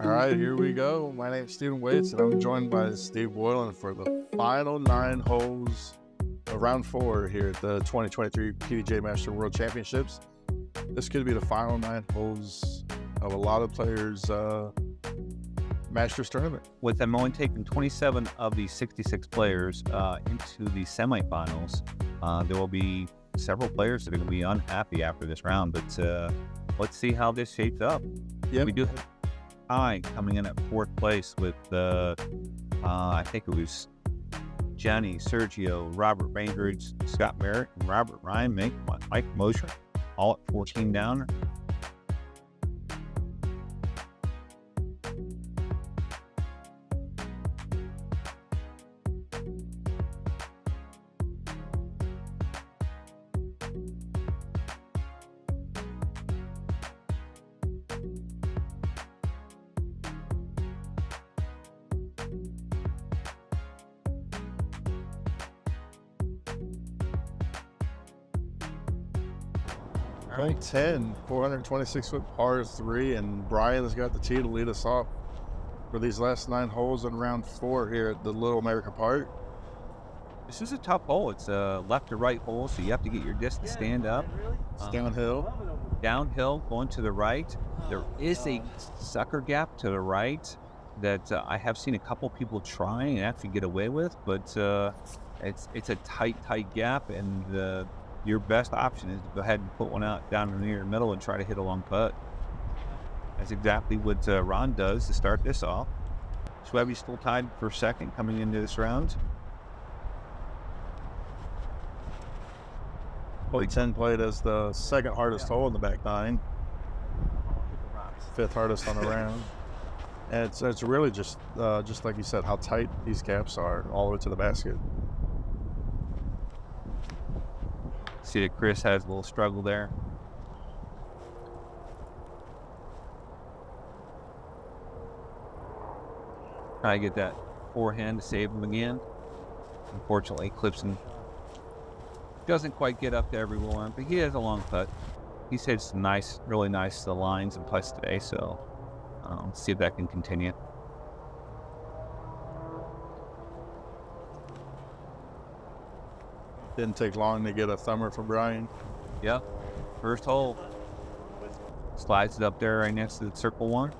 All right, here we go. My name's Stephen Waits, and I'm joined by Steve Boylan for the final 9 holes of round 4 here at the 2023 PDGA Master World Championships. This could be the final 9 holes of a lot of players' Masters tournament. With them only taking 27 of the 66 players into the semifinals, there will be several players that are going to be unhappy after this round. But let's see how this shapes up. Yep. We do have Ty coming in at 4th place with I think it was Jenny, Sergio, Robert Bainbridge, Scott Merritt, and Robert Ryan, Mike Moser, all at 14 down. All right, 10, 426-foot par 3, and Brian's got the tee to lead us off for these last 9 holes in round 4 here at the Little America Park. This is a tough hole. It's a left to right hole, so you have to get your disc to stand up. It's downhill. Downhill, going to the right. There is a sucker gap to the right that I have seen a couple people try and actually get away with, but it's a tight gap, and your best option is to go ahead and put one out down near the middle and try to hit a long putt. That's exactly what Ron does to start this off. Schweber's still tied for 2nd coming into this round. Well, 10 played as the 2nd hardest hole in the back 9. 5th hardest on the round. And it's really just like you said, how tight these gaps are all the way to the basket. See that Chris has a little struggle there. Try to get that forehand to save him again. Unfortunately, Clipson doesn't quite get up to everyone, but he has a long putt. He's hit some really nice lines and putts today, so see if that can continue. Didn't take long to get a thumber from Brian. Yep, first hole. Slides it up there right next to the circle one.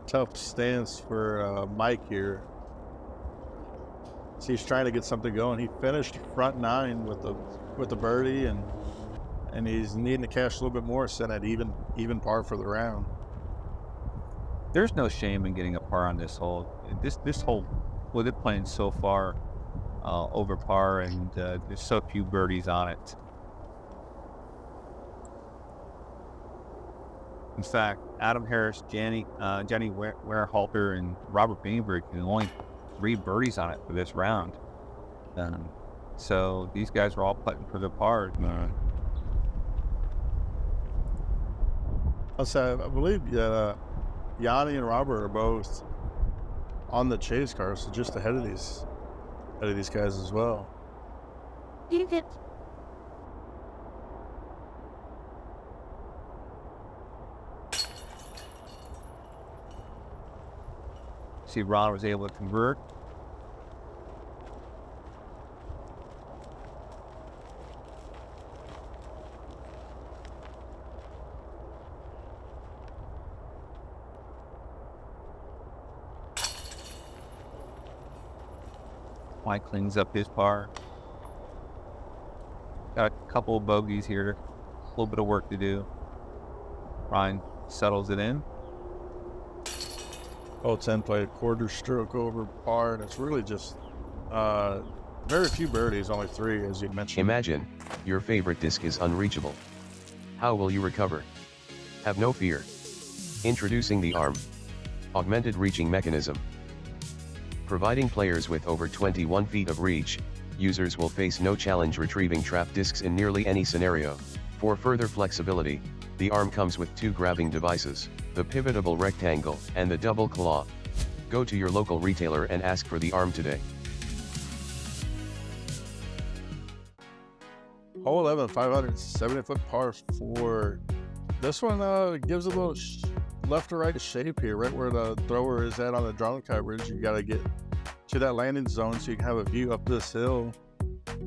Tough stance for Mike here. So he's trying to get something going. He finished front 9 with the birdie, and he's needing to cash a little bit more, set at even par for the round. There's no shame in getting a par on this hole. This hole, with it playing so far over par, and there's so few birdies on it. In fact, Adam Harris, Jenny Werehalter, and Robert Bainbridge can only 3 birdies on it for this round. So these guys are all putting for the par. I believe Yanni and Robert are both on the chase car, so just ahead of these guys as well. See, Ron was able to convert. Mike cleans up his par. Got a couple of bogeys here, a little bit of work to do. Ryan settles it in. Hole 10 played a quarter stroke over par, and it's really just very few birdies, only 3, as you mentioned. Imagine, your favorite disc is unreachable. How will you recover? Have no fear. Introducing the ARM Augmented Reaching Mechanism. Providing players with over 21 feet of reach, users will face no challenge retrieving trapped discs in nearly any scenario. For further flexibility, the ARM comes with 2 grabbing devices, the pivotable rectangle and the double claw. Go to your local retailer and ask for the ARM today. Hole 11, 570-foot par 4. This one gives a little left to right shape here, right where the thrower is at on the drone coverage. You got to get to that landing zone so you can have a view up this hill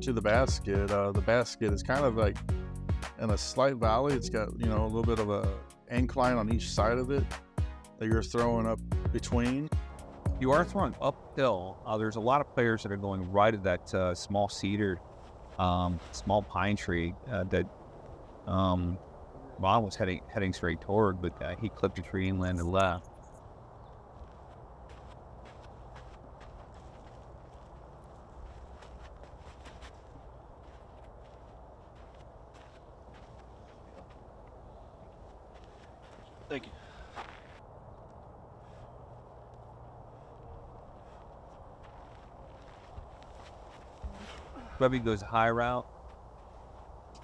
to the basket. The basket is kind of like in a slight valley. It's got, you know, a little bit of a incline on each side of it that you're throwing up between. You are throwing uphill. There's a lot of players that are going right at that small cedar, small pine tree that Ron was heading straight toward, but he clipped a tree and landed left. Thank you. Webby goes high route.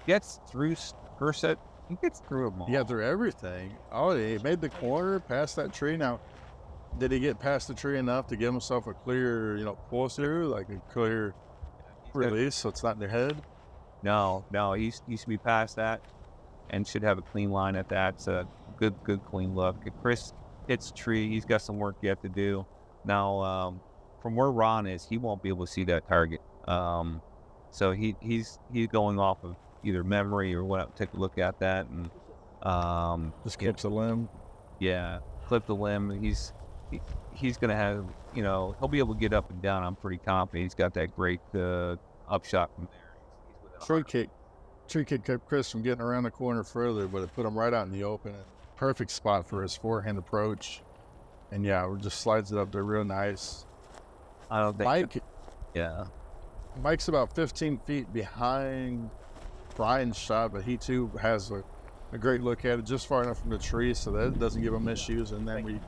Gets through first set. He gets through them all. Yeah, through everything. Oh, he made the corner past that tree. Now, did he get past the tree enough to give himself a clear, you know, pull through, like a clear release, so it's not in their head? No, he should be past that and should have a clean line at that. It's a good clean look. Chris hits tree. He's got some work yet to do. Now, from where Ron is, he won't be able to see that target. So he's going off of either memory or what. Take a look at that and just clips a limb. Yeah, clip the limb. He's gonna have, you know, he'll be able to get up and down. I'm pretty confident. He's got that great upshot from there. Tree kick kept Chris from getting around the corner further, but it put him right out in the open. Perfect spot for his forehand approach. And yeah, it just slides it up there real nice. I don't think. Mike's about 15 feet behind Brian's shot, but he too has a great look at it, just far enough from the tree so that it doesn't give him issues. And then we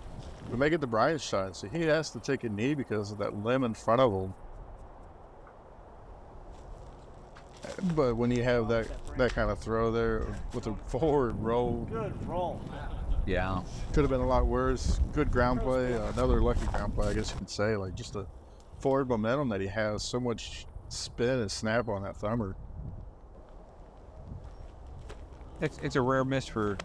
make it to Brian's shot. So he has to take a knee because of that limb in front of him. But when you have that kind of throw there with a forward roll, Good roll. Yeah. Could have been a lot worse. Good ground play, another lucky ground play, I guess you could say. Like just a forward momentum that he has, so much spin and snap on that thumber. It's a rare miss for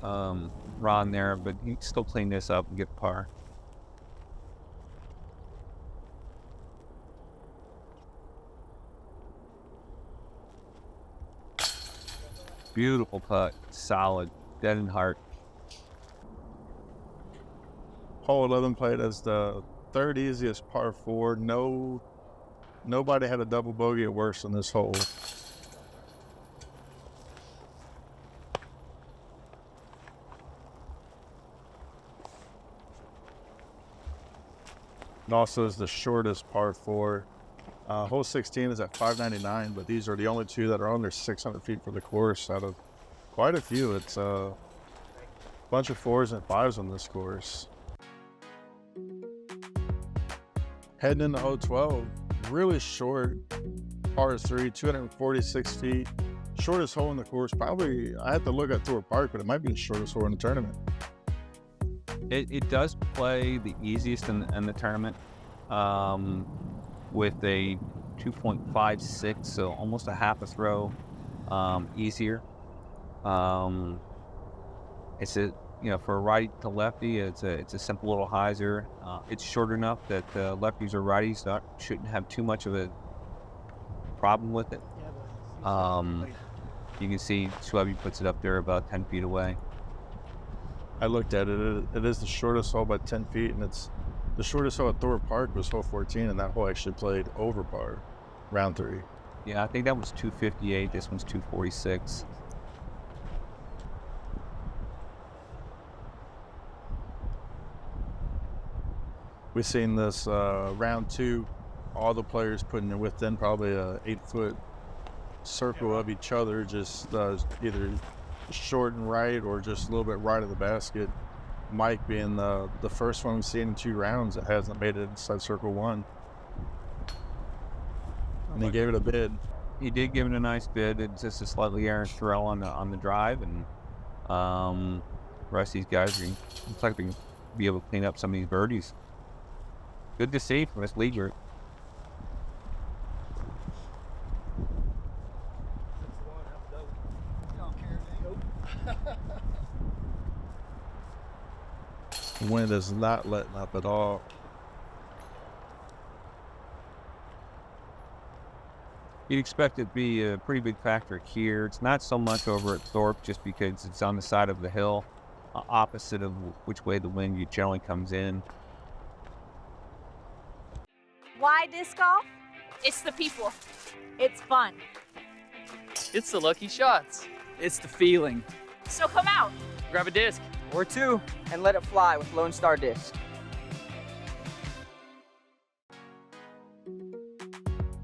Ron there, but he can still clean this up and get par. Beautiful putt, solid, dead in heart. Hole 11 played as the third easiest par 4. Nobody had a double bogey or worse on this hole. It also is the shortest par 4. Hole 16 is at 599, but these are the only two that are under 600 feet for the course out of quite a few. It's a bunch of 4s and 5s on this course. Heading into hole 12, really short par 3, 246 feet. Shortest hole in the course. Probably, I have to look at Thorpe Park, but it might be the shortest hole in the tournament. It does play the easiest in the tournament with a 2.56, so almost a half a throw easier. It's a, you know, for a righty to lefty, it's a simple little hyzer. It's short enough that lefties or righties shouldn't have too much of a problem with it. You can see Schweberger puts it up there about 10 feet away. I looked at it. It is the shortest hole by 10 feet, and it's the shortest hole at Thorpe Park was hole 14, and that hole actually played over par, round 3. Yeah, I think that was 258. This one's 246. We've seen this round 2, all the players putting it within probably a 8-foot circle of each other, just either short and right or just a little bit right of the basket. Mike being the first one we've seen in 2 rounds that hasn't made it inside circle 1. And he gave it a bid. He did give it a nice bid. It's just a slightly errant throw on the drive, and the rest of these guys looks like they can be able to clean up some of these birdies. Good to see from this lead group. The wind is not letting up at all. You'd expect it to be a pretty big factor here. It's not so much over at Thorpe just because it's on the side of the hill, opposite of which way the wind generally comes in. Why disc golf? It's the people. It's fun. It's the lucky shots. It's the feeling. So come out. Grab a disc. Or two. And let it fly with Lone Star Disc.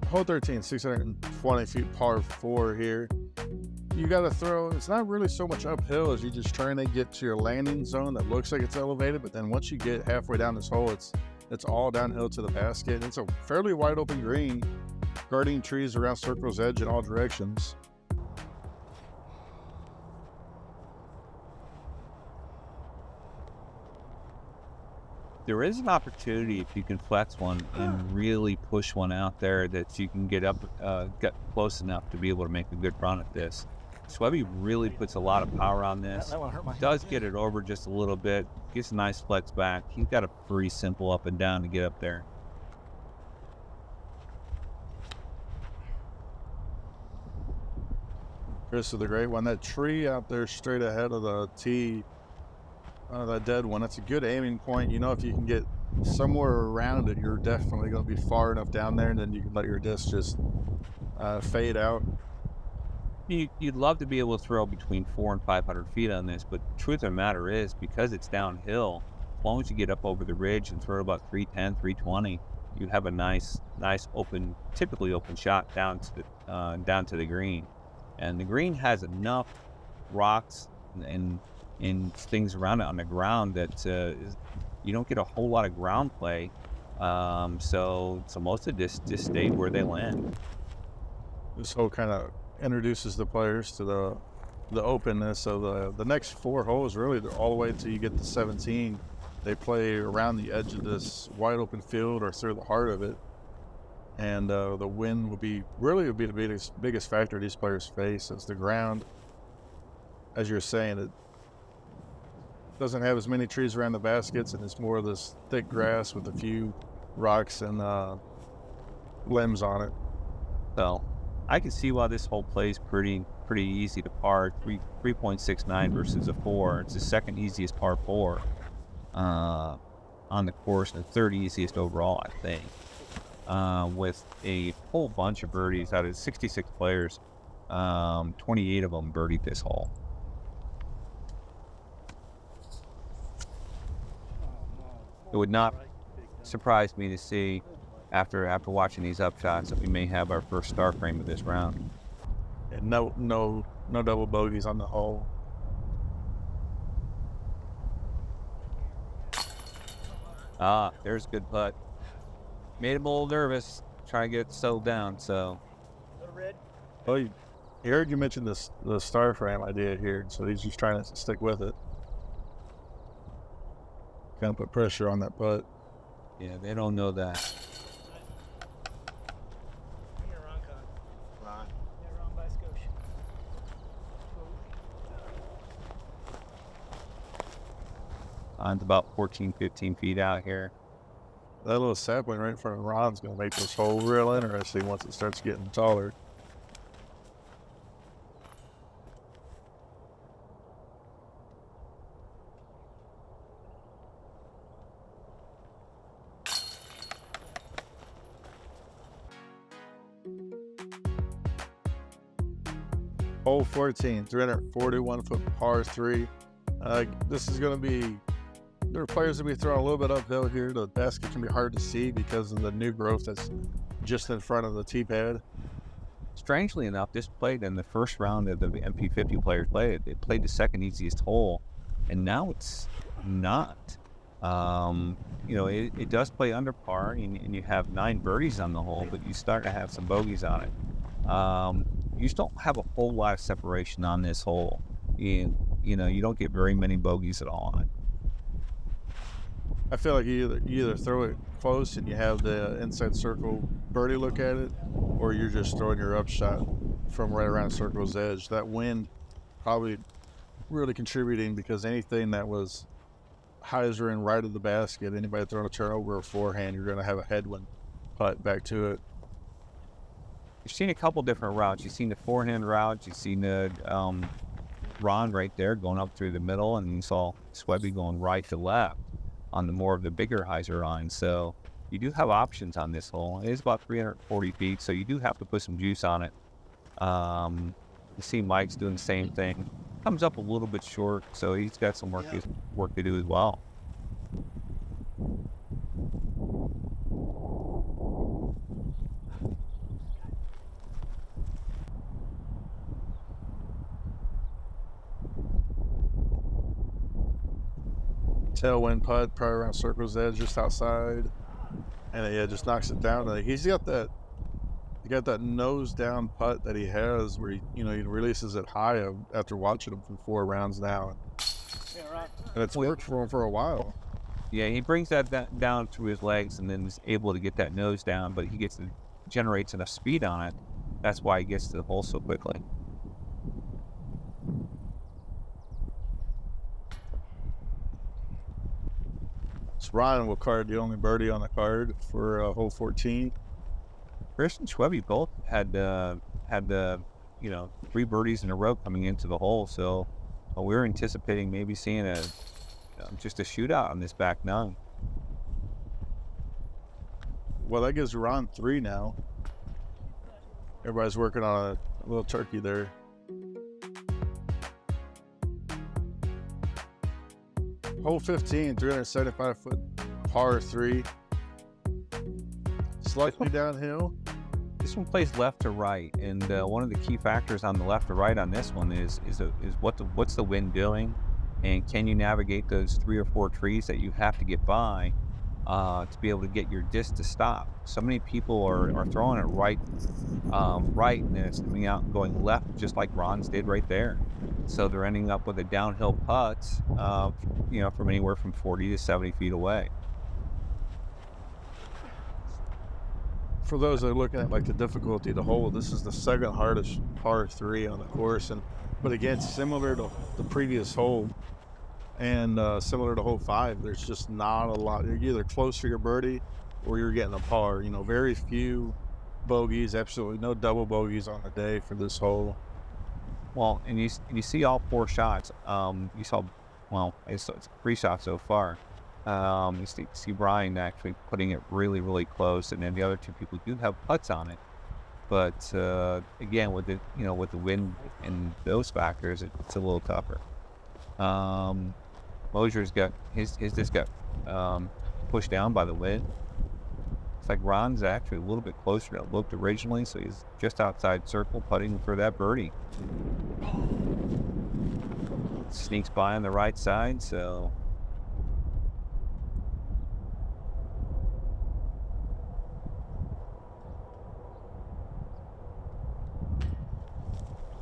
Hole 13, 620 feet par 4 here. You got to throw, it's not really so much uphill as you just trying to get to your landing zone that looks like it's elevated, but then once you get halfway down this hole, it's all downhill to the basket. It's a fairly wide open green, guarding trees around Circle's edge in all directions. There is an opportunity if you can flex one and really push one out there that you can get close enough to be able to make a good run at this. Schwebby really puts a lot of power on this. Does get it over just a little bit. Gets a nice flex back. He's got a pretty simple up and down to get up there. Chris with the great one. That tree out there straight ahead of the tee, that dead one, that's a good aiming point. You know, if you can get somewhere around it, you're definitely going to be far enough down there, and then you can let your disc just fade out. You'd love to be able to throw between 400 and 500 feet on this, but the truth of the matter is, because it's downhill, as long as you get up over the ridge and throw about 310, 320, you'd have a nice open, typically open shot down to the green. And the green has enough rocks and things around it on the ground that you don't get a whole lot of ground play. So most of this just stayed where they land. This hole kind of introduces the players to the openness of the next 4 holes. Really, all the way until you get to 17. They play around the edge of this wide open field or through the heart of it. And the wind would be the biggest factor these players face, as the ground, as you're saying, it doesn't have as many trees around the baskets, and it's more of this thick grass with a few rocks and limbs on it. So I can see why this hole plays pretty easy to par. 3.69 versus a 4. It's the second easiest par 4 on the course, and the third easiest overall, I think. With a whole bunch of birdies out of 66 players, 28 of them birdied this hole. It would not surprise me to see, after watching these upshots, that we may have our first star frame of this round. And no double bogeys on the hole. There's a good putt. Made him a little nervous, trying to get it settled down, so. Well, he heard you mention the star frame idea here, so he's just trying to stick with it. Kind of put pressure on that putt. Yeah, they don't know that. It's about 14, 15 feet out here. That little sapling right in front of Ron's going to make this hole real interesting once it starts getting taller. Hole 14, 341-foot par 3. This is going to be, there are players that be throwing a little bit uphill here. The basket can be hard to see because of the new growth that's just in front of the tee pad. Strangely enough, this played in the first round of the MP50 players played. It played the second easiest hole, and now it's not. It does play under par, and you have 9 birdies on the hole, but you start to have some bogeys on it. You just don't have a whole lot of separation on this hole. You don't get very many bogeys at all on it. I feel like you either throw it close and you have the inside circle birdie look at it, or you're just throwing your upshot from right around circle's edge. That wind probably really contributing, because anything that was Hyzer and right of the basket, anybody throwing a turnover or forehand, you're going to have a headwind putt back to it. You've seen a couple different routes. You've seen the forehand route. You've seen the Ron right there going up through the middle, and you saw Schweberger going right to left on the more of the bigger Hyzer line. So you do have options on this hole. It is about 340 feet, so you do have to put some juice on it. You see Mike's doing the same thing. Comes up a little bit short, so he's got some work to do as well. Tailwind putt, probably around circle's edge, just outside, and yeah, just knocks it down. Like, he's got that, nose down putt that he has, where he releases it high after watching him for 4 rounds now, and it's worked for him for a while. Yeah, he brings that down through his legs, and then is able to get that nose down. But he generates enough speed on it. That's why he gets to the hole so quickly. So Ryan will card the only birdie on the card for hole 14. Chris and Schweberger both had 3 birdies in a row coming into the hole, so we're anticipating maybe seeing just a shootout on this back 9. Well, that gives Ron 3 now. Everybody's working on a little turkey there. Hole 15, 375-foot par 3. Slightly downhill. This one plays left to right, and one of the key factors on the left to right on this one is what's the wind doing, and can you navigate those 3 or 4 trees that you have to get by to be able to get your disc to stop. So many people are throwing it right, and then it's coming out and going left, just like Ron's did right there. So they're ending up with a downhill putt, from anywhere from 40 to 70 feet away. For those that are looking at like the difficulty of the hole, this is the 2nd hardest par 3 on the course, but again, similar to the previous hole and similar to hole 5, there's just not a lot. You're either close for your birdie or you're getting a par. Very few bogeys, absolutely no double bogeys on the day for this hole. Well, and you see all 4 shots. You saw, it's 3 shots so far. You see Brian actually putting it really, really close, and then the other 2 people do have putts on it. But again, with the wind and those factors, it's a little tougher. Moser's got his disc got pushed down by the wind. It's like Ron's actually a little bit closer than it looked originally, so he's just outside circle putting for that birdie. Sneaks by on the right side, so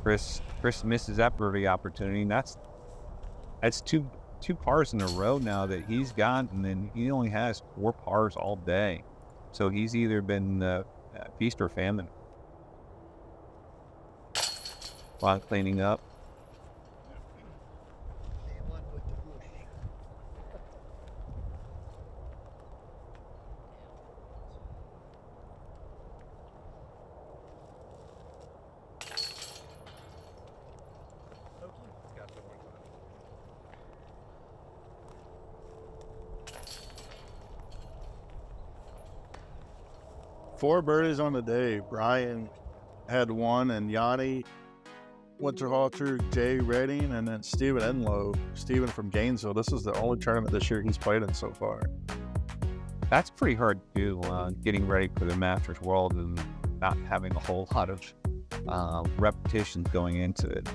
Chris misses that birdie opportunity, and that's two pars in a row now that he's got, and then he only has 4 pars all day. So he's either been feast or famine. While cleaning up. Four birdies on the day. Brian had 1, and Yanni Winterhalter, Jay Redding, and then Steven Enlow. Steven from Gainesville. This is the only tournament this year he's played in so far. That's pretty hard to do, getting ready for the Masters World and not having a whole lot of repetitions going into it.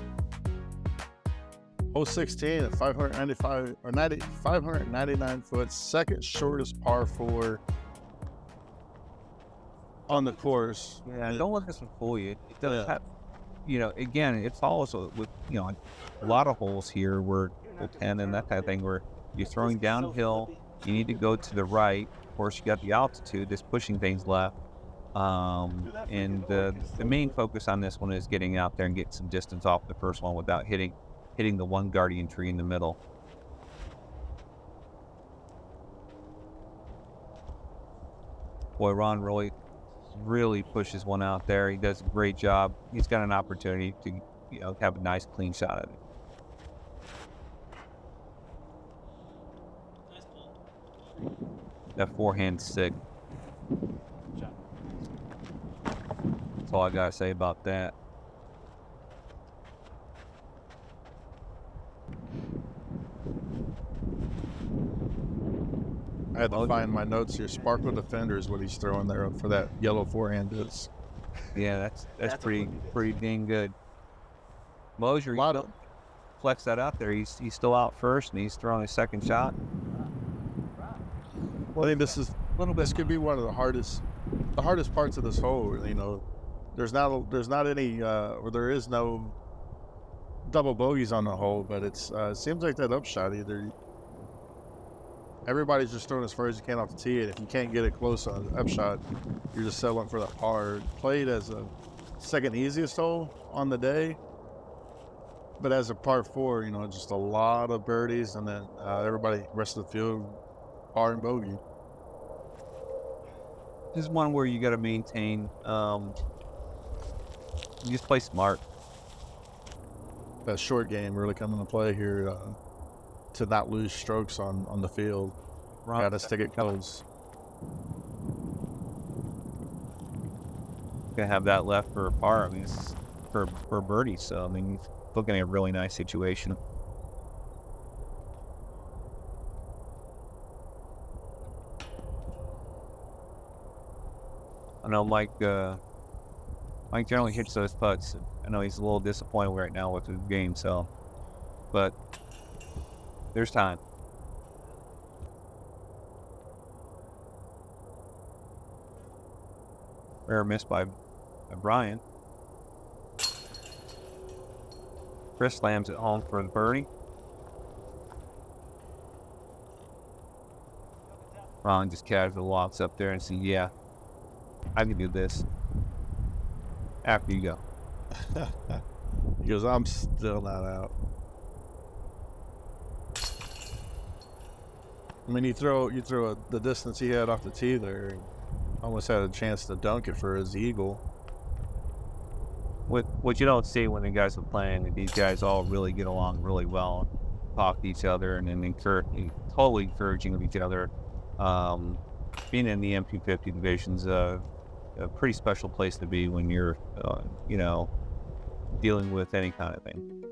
Hole 16 at 599 foot, 2nd shortest par 4 on the course. Yeah, don't let this one fool you. It does have, again, it's also with, a lot of holes here where 10 and that kind of thing where you're throwing downhill, you need to go to the right. Of course, you got the altitude that's pushing things left. And the main focus on this one is getting out there and getting some distance off the first one without hitting hitting the one guardian tree in the middle. Boy, Ron really pushes one out there. He does a great job. He's got an opportunity to, have a nice clean shot at it. That forehand's sick. That's all I gotta say about that. I had to find my notes here. Sparkle Defender is what he's throwing there for that yellow forehand disc. Yeah, that's pretty dang good. Moser, flex that out there. He's still out first, and he's throwing his second shot. Well, I think this could be one of the hardest parts of this hole. There's not any, or there is no double bogeys on the hole, but it seems like that upshot either. Everybody's just throwing as far as you can off the tee, and if you can't get it close on the upshot, you're just settling for that par. Played as a second easiest hole on the day, but as a par 4, just a lot of birdies, and then everybody, rest of the field, par and bogey. This is one where you got to maintain. You just play smart. That short game really coming to play here. To not lose strokes on the field. Got to stick it close. Gonna have that left for a par. I mean, it's for birdie. So I mean, he's looking at a really nice situation. I know Mike generally hits those putts. I know he's a little disappointed right now with his game. So, but. There's time. Rare miss by Brian. Chris slams it home for the birdie. Ron just casually walks up there and says, "Yeah, I can do this." After you go. He goes, "I'm still not out." I mean, you throw the distance he had off the tee there, almost had a chance to dunk it for his eagle. What you don't see when the guys are playing, these guys all really get along really well, talk to each other, and then totally encouraging of each other. Being in the MP50 division's a pretty special place to be when you're, dealing with any kind of thing.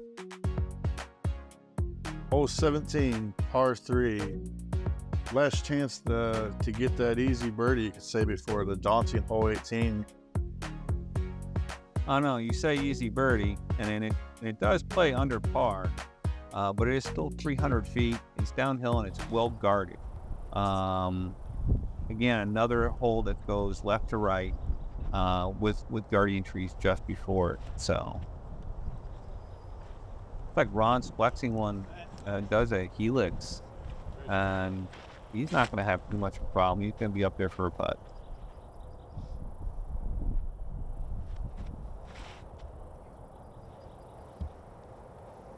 Hole 17, par 3. Last chance to get that easy birdie, you could say, before the daunting hole 18. I know you say easy birdie, and then it does play under par, but it is still 300 feet. It's downhill and it's well guarded. Again, another hole that goes left to right with guardian trees just before it. So, it's like Ron's flexing one, does a helix, and he's not going to have too much of a problem. He's going to be up there for a putt.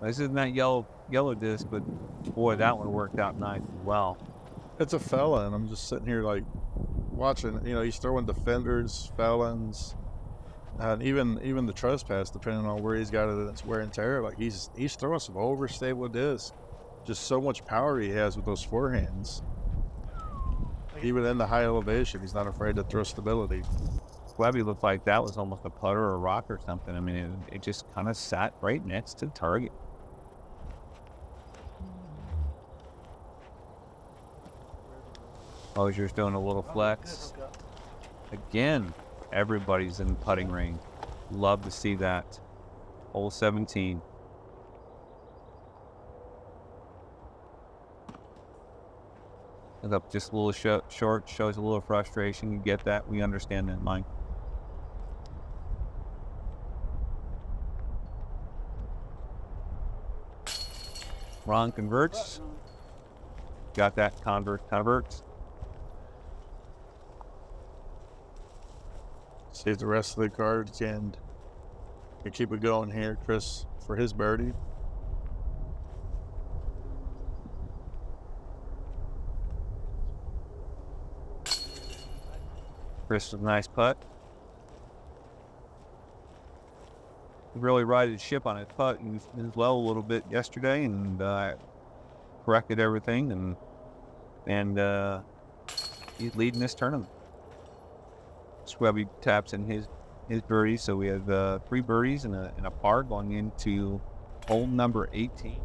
This isn't that yellow disc, but boy, that one worked out nice as well. It's a fella, and I'm just sitting here like watching. He's throwing defenders, felons, and even the trespass, depending on where he's got it in its wear and tear. Like he's throwing some overstable discs. Just so much power he has with those forehands. Even in the high elevation, he's not afraid to throw stability. Schweberger looked like that was almost a putter or a rock or something. I mean, it just kind of sat right next to the target. Moser's doing a little flex. Again, everybody's in putting range. Love to see that. Hole 17. Up just a little short, shows a little frustration. You get that. We understand that, Mike. Ron converts. Got that. Converts. See if the rest of the cards can keep it going here, Chris, for his birdie. Chris with a nice putt. He really righted his ship on his putt as well a little bit yesterday, and corrected everything, and he's leading this tournament. Schwebby taps in his birdies, so we have 3 birdies and a par going into hole number 18.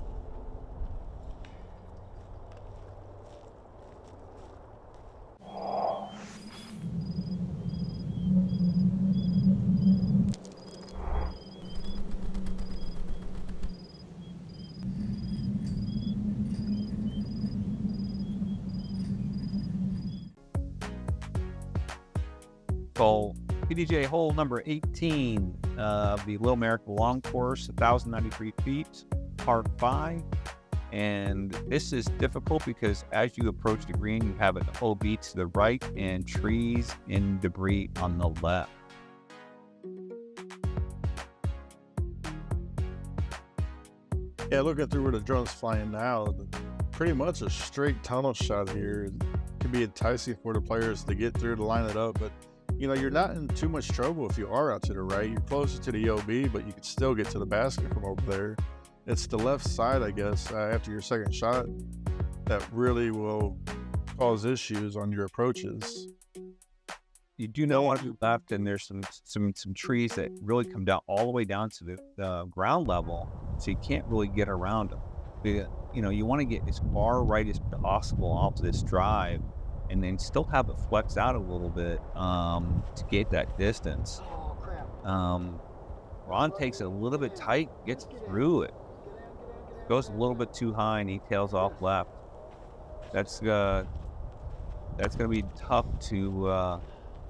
So PDGA hole number 18 of the Little America Long Course, 1,093 feet, par 5. And this is difficult because as you approach the green, you have an OB to the right and trees and debris on the left. Yeah, looking through where the drone's flying now, pretty much a straight tunnel shot here. It can be enticing for the players to get through to line it up, but you know, you're not in too much trouble if you are out to the right. You're closer to the OB, but you can still get to the basket from over there. It's the left side, I guess, after your second shot that really will cause issues on your approaches. You do know on the left, and there's some trees that really come down all the way down to the ground level, so you can't really get around them. You know, you want to get as far right as possible off this drive, and then still have it flex out a little bit to get that distance. Oh, crap. Ron takes it a little bit tight, gets through it. Goes a little bit too high, and he tails off left. That's going to be tough to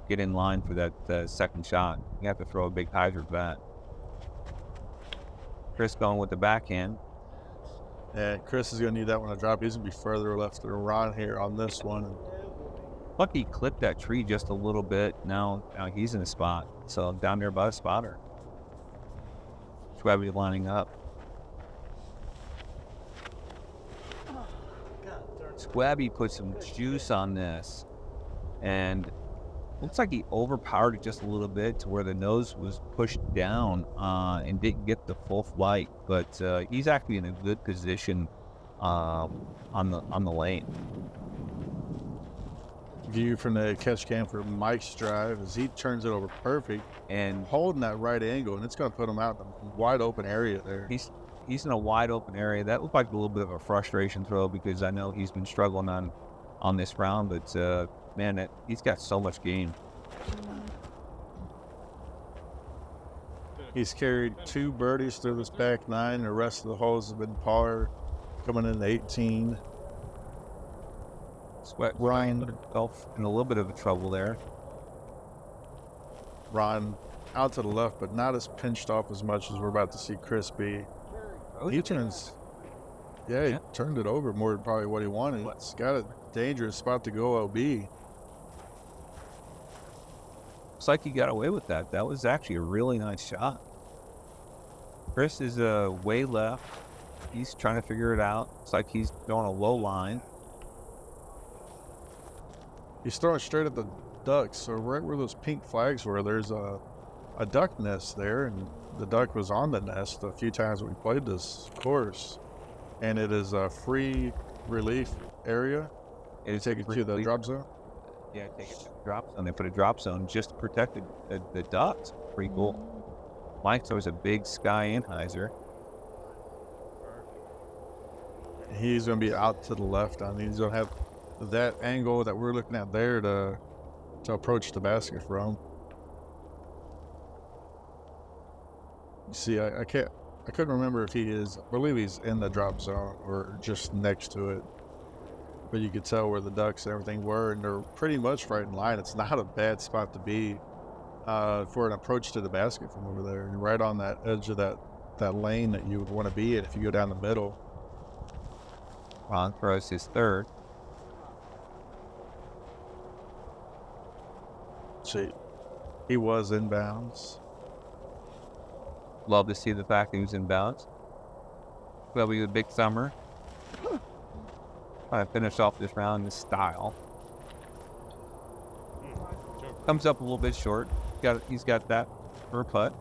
get in line for that second shot. You have to throw a big hyzer for that. Chris going with the backhand. And Chris is going to need that one to drop. He's going to be further left than Ron here on this one. Lucky clipped that tree just a little bit. Now he's in a spot. So down there by the spotter. Schwebby lining up. Schwebby put some juice on this. And looks like he overpowered it just a little bit to where the nose was pushed down and didn't get the full flight. But he's actually in a good position on the lane. View from the catch cam for Mike's drive as he turns it over perfect and holding that right angle, and it's going to put him out in a wide open area there. He's in a wide open area. That looked like a little bit of a frustration throw because I know he's been struggling on this round, but man, he's got so much game. He's carried 2 birdies through this back 9. The rest of the holes have been par, coming in 18. Ryan himself in a little bit of trouble there. Ron out to the left, but not as pinched off as much as we're about to see Chris be. He turns, he turned it over more than probably what he wanted. It's got a dangerous spot to go OB. Looks like he got away with that. That was actually a really nice shot. Chris is way left. He's trying to figure it out. It's like he's going a low line. He's throwing straight at the ducks. So right where those pink flags were, there's a duck nest there, and the duck was on the nest a few times when we played this course. And it is a free relief area. It's take it to the drop zone. Yeah, take it to the drop zone. They put a drop zone just to protect the ducks. Pretty cool. Mike throws a big Sky Hyzer. He's going to be out to the left. I mean, he's going to have that angle that we're looking at there to approach the basket from. You see, I couldn't remember if he is, I believe he's in the drop zone or just next to it. But you could tell where the ducks and everything were, and they're pretty much right in line. It's not a bad spot to be for an approach to the basket from over there. And right on that edge of that lane that you would want to be in if you go down the middle. Ron throws his third. See, he was inbounds. Love to see the fact that he was inbounds. Well, we had a big summer. I finished off this round in style. Comes up a little bit short. He's got that for a putt.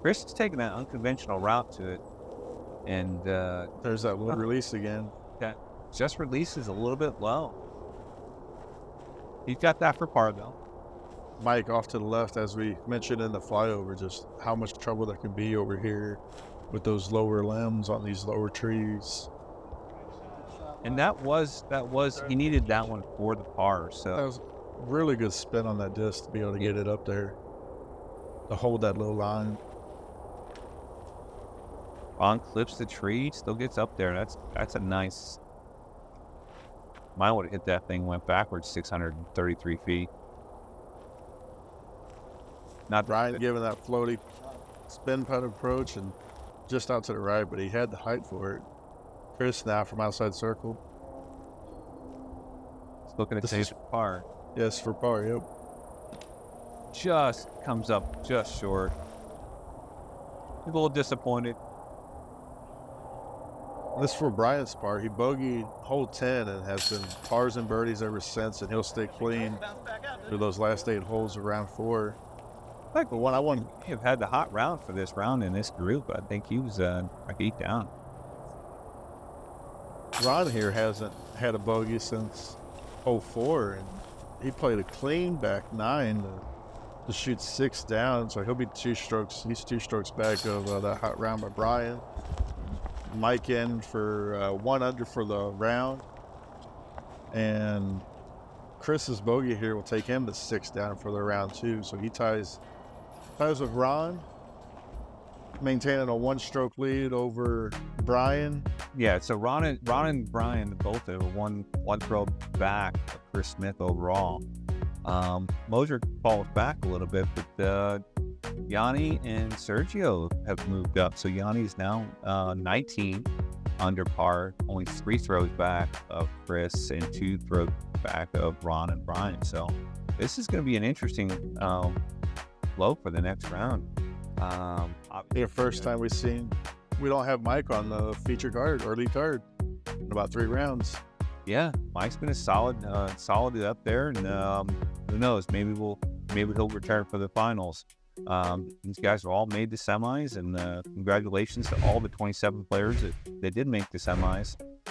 Chris is taking an unconventional route to it, and There's that wood release again. that just releases a little bit low. He's got that for par though. Mike off to the left, as we mentioned in the flyover, just how much trouble there can be over here with those lower limbs on these lower trees. And that was he needed that one for the par. That So was really good spin on that disc to be able to get it up there, to hold that low line. Ron clips the tree, still gets up there. That's a nice. Mine would have hit that thing, went backwards 633 feet. Not Brian giving that floaty spin putt approach and just out to the right, but he had the height for it. Chris now from outside circle. looking at This save is- the par. Yes, for par, yep. Just comes up just short. A little disappointed. This for Brian's part. He bogeyed hole 10 and has been pars and birdies ever since, and he'll stay clean through those last 8 holes of round 4. Like But what I want, he have had the hot round for this round in this group. I think he was like 8 down. Ron here hasn't had a bogey since hole 4, and he played a clean back 9 to shoot 6 down, so he'll be 2 strokes. He's 2 strokes back of that hot round by Brian. Mike in for 1 under for the round, and Chris's bogey here will take him to 6 down for the round 2. So he ties with Ron, maintaining a 1-stroke lead over Brian. Yeah, so Ron and Brian both have one throw back of Chris Smith overall. Moser falls back a little bit, but Yanni and Sergio have moved up. So Yanni's now 19 under par, only 3 throws back of Chris and 2 throws back of Ron and Brian. So this is going to be an interesting flow for the next round. The first time we don't have Mike on the feature card or lead card in about 3 rounds. Yeah, Mike's been a solid up there, and who knows? Maybe he'll return for the finals. These guys are all made the semis, and congratulations to all the 27 players that did make the semis.